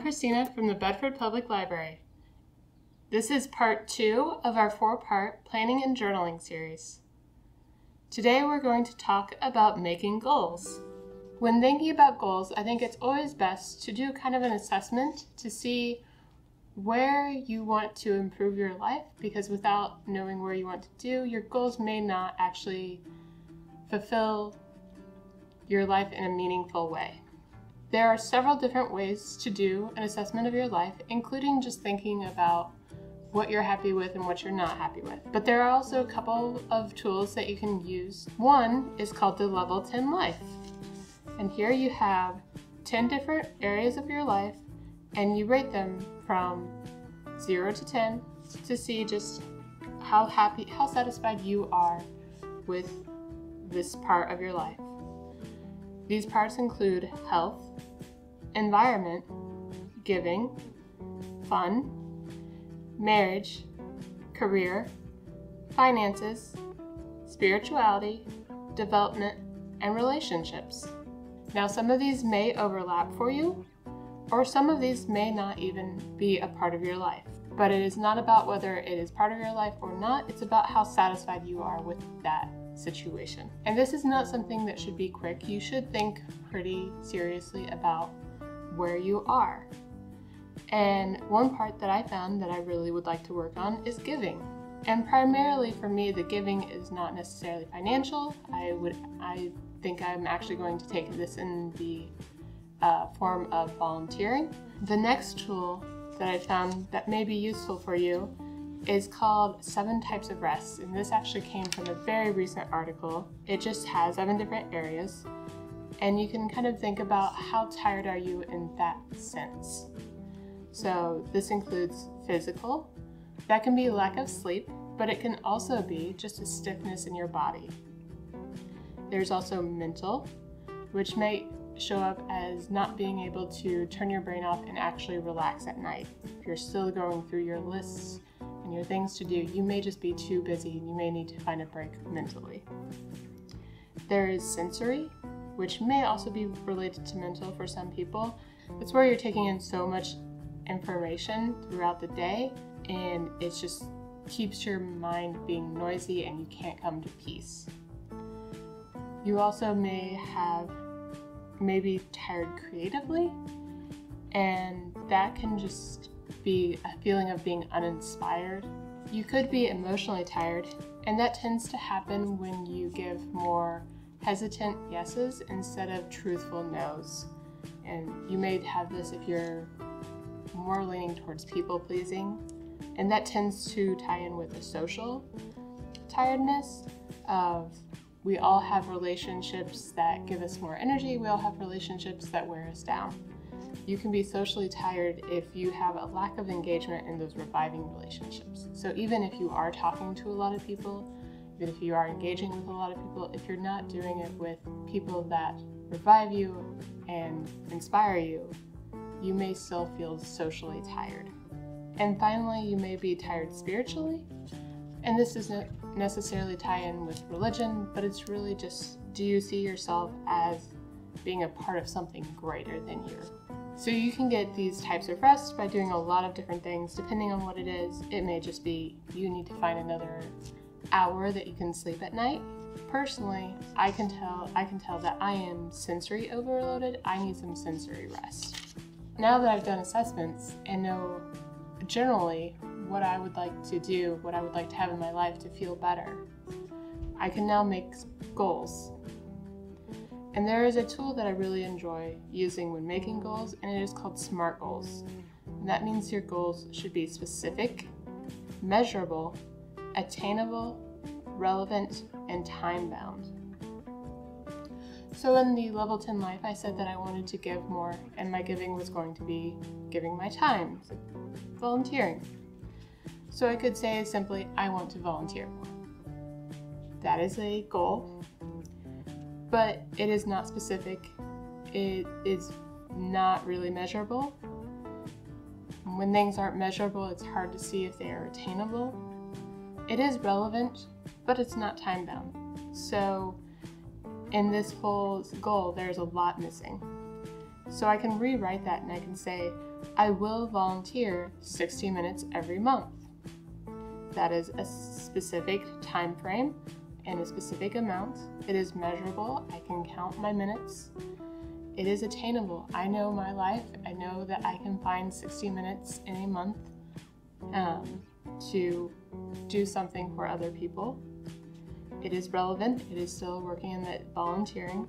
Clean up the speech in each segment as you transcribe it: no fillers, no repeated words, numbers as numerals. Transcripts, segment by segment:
Christina from the Bedford Public Library. This is part 2 of our 4-part planning and journaling series. Today we're going to talk about making goals. When thinking about goals, I think it's always best to do kind of an assessment to see where you want to improve your life, because without knowing where you want to do, your goals may not actually fulfill your life in a meaningful way. There are several different ways to do an assessment of your life, including just thinking about what you're happy with and what you're not happy with. But there are also a couple of tools that you can use. One is called the Level 10 Life. And here you have 10 different areas of your life, and you rate them from 0 to 10 to see just how happy, how satisfied you are with this part of your life. These parts include health, environment, giving, fun, marriage, career, finances, spirituality, development, and relationships. Now, some of these may overlap for you, or some of these may not even be a part of your life. But it is not about whether it is part of your life or not, it's about how satisfied you are with that situation. And this is not something that should be quick. You should think pretty seriously about where you are. And one part that I found that I really would like to work on is giving. And primarily for me, the giving is not necessarily financial. I think I'm actually going to take this in the form of volunteering. The next tool that I found that may be useful for you is called 7 Types of Rest, and this actually came from a very recent article. It just has 7 different areas, and you can kind of think about how tired are you in that sense. So this includes physical, that can be lack of sleep, but it can also be just a stiffness in your body. There's also mental, which may show up as not being able to turn your brain off and actually relax at night. If you're still going through your lists and your things to do, you may just be too busy and you may need to find a break mentally. There is sensory, which may also be related to mental for some people. It's where you're taking in so much information throughout the day and it just keeps your mind being noisy and you can't come to peace. You also may be tired creatively, and that can just be a feeling of being uninspired. You could be emotionally tired, and that tends to happen when you give more hesitant yeses instead of truthful nos. And you may have this if you're more leaning towards people pleasing, and that tends to tie in with the social tiredness of we all have relationships that give us more energy, we all have relationships that wear us down. You can be socially tired if you have a lack of engagement in those reviving relationships. So even if you are talking to a lot of people, even if you are engaging with a lot of people, if you're not doing it with people that revive you and inspire you, you may still feel socially tired. And finally, you may be tired spiritually. And this doesn't necessarily tie in with religion, but it's really just, do you see yourself as being a part of something greater than you? So you can get these types of rest by doing a lot of different things. Depending on what it is, it may just be you need to find another hour that you can sleep at night. Personally, I can tell that I am sensory overloaded. I need some sensory rest. Now that I've done assessments and know generally what I would like to do, what I would like to have in my life to feel better, I can now make goals. And there is a tool that I really enjoy using when making goals, and it is called SMART goals. And that means your goals should be specific, measurable, attainable, relevant, and time-bound. So in the Level 10 Life, I said that I wanted to give more, and my giving was going to be giving my time, so volunteering. So I could say simply, I want to volunteer more. That is a goal, but it is not specific. It is not really measurable. When things aren't measurable, it's hard to see if they are attainable. It is relevant, but it's not time-bound. So in this whole goal, there's a lot missing. So I can rewrite that and I can say, I will volunteer 60 minutes every month. That is a specific time frame and a specific amount. It is measurable. I can count my minutes. It is attainable. I know my life. I know that I can find 60 minutes in a month to do something for other people. It is relevant. It is still working in the volunteering.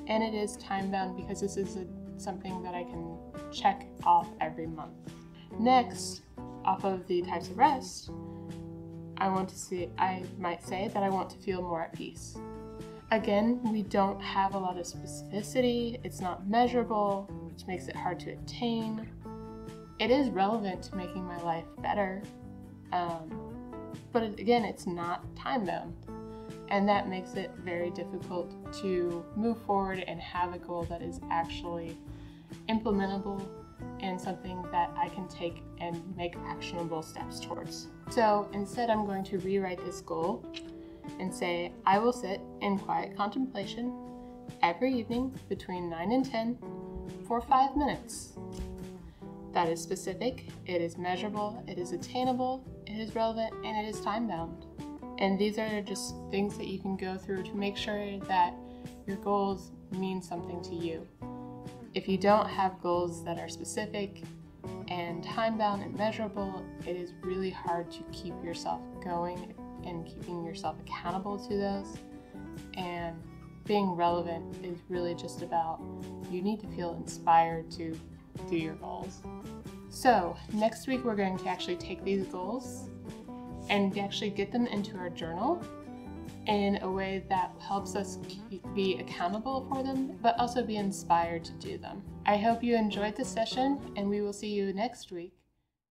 And it is time bound because this is something that I can check off every month. Next, off of the types of rest, I might say that I want to feel more at peace. Again, we don't have a lot of specificity. It's not measurable, which makes it hard to attain. It is relevant to making my life better, but again, it's not time-bound. And that makes it very difficult to move forward and have a goal that is actually implementable and something that I can take and make actionable steps towards. So instead, I'm going to rewrite this goal and say, I will sit in quiet contemplation every evening between 9 and 10 for 5 minutes. That is specific, it is measurable, it is attainable, it is relevant, and it is time-bound. And these are just things that you can go through to make sure that your goals mean something to you. If you don't have goals that are specific and time-bound and measurable, it is really hard to keep yourself going and keeping yourself accountable to those. And being relevant is really just about, you need to feel inspired to do your goals. So next week we're going to actually take these goals and actually get them into our journal in a way that helps us be accountable for them, but also be inspired to do them. I hope you enjoyed this session, and we will see you next week.